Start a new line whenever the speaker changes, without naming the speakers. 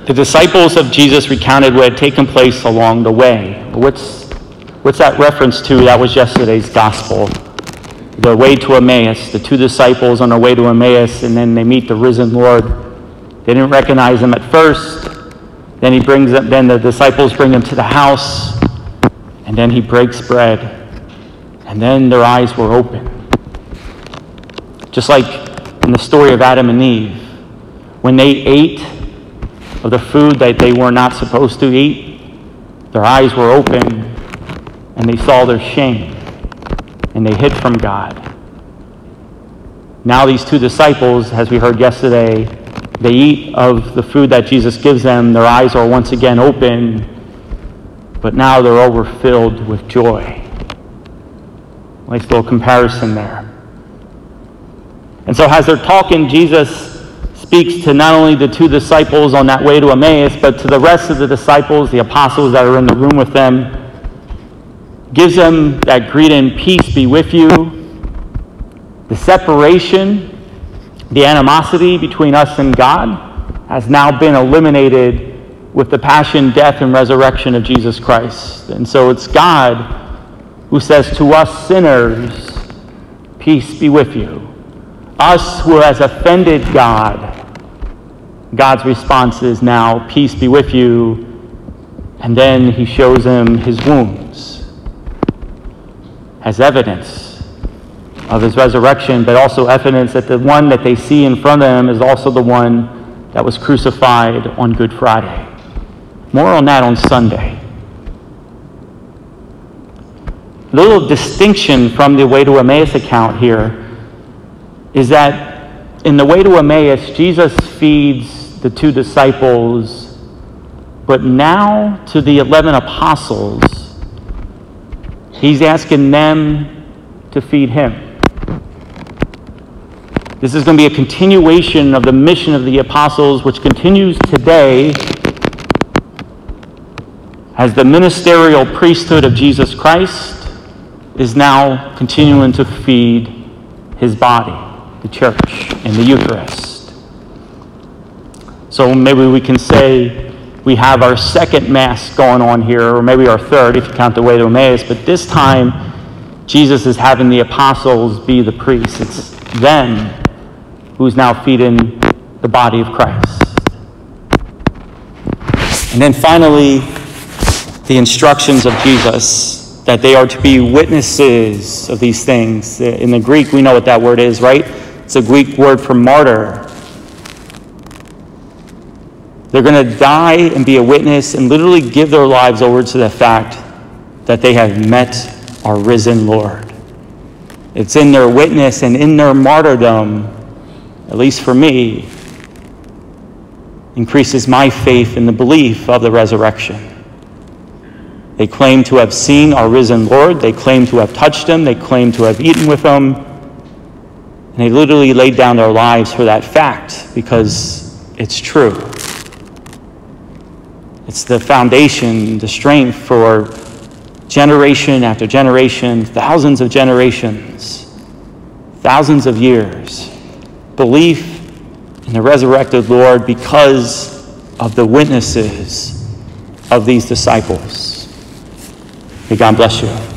The disciples of Jesus recounted what had taken place along the way. What's that reference to? That was yesterday's gospel. The way to Emmaus, the two disciples on their way to Emmaus, and then they meet the risen Lord. They didn't recognize him at first. Then the disciples bring him to the house, and then he breaks bread, and then their eyes were open. Just like in the story of Adam and Eve, when they ate of the food that they were not supposed to eat, their eyes were open, and they saw their shame, and they hid from God. Now these two disciples, as we heard yesterday, they eat of the food that Jesus gives them. Their eyes are once again open, but now they're overfilled with joy. Nice little comparison there. And so as they're talking, Jesus speaks to not only the two disciples on that way to Emmaus, but to the rest of the disciples, the apostles that are in the room with them. Gives them that greeting, peace be with you. The separation, the animosity between us and God has now been eliminated with the passion, death, and resurrection of Jesus Christ. And so it's God who says to us sinners, peace be with you. Us who has offended God, God's response is now, peace be with you. And then he shows them his wounds as evidence of his resurrection, but also evidence that the one that they see in front of them is also the one that was crucified on Good Friday. More on that on Sunday. A little distinction from the way to Emmaus account here is that in the way to Emmaus, Jesus feeds the two disciples, but now to the 11 apostles, he's asking them to feed him. This is going to be a continuation of the mission of the apostles, which continues today as the ministerial priesthood of Jesus Christ is now continuing to feed his body, the church, in the Eucharist. So maybe we can say we have our second Mass going on here, or maybe our third if you count the way to Emmaus, but this time Jesus is having the apostles be the priests. It's them who's now feeding the body of Christ. And then finally, the instructions of Jesus, that they are to be witnesses of these things. In the Greek, we know what that word is, right? It's a Greek word for martyr. They're going to die and be a witness and literally give their lives over to the fact that they have met our risen Lord. It's in their witness and in their martyrdom, at least for me, increases my faith in the belief of the resurrection. They claim to have seen our risen Lord. They claim to have touched him. They claim to have eaten with him. And they literally laid down their lives for that fact because it's true. It's the foundation, the strength for generation after generation, thousands of generations, thousands of years. Belief in the resurrected Lord because of the witnesses of these disciples. May God bless you.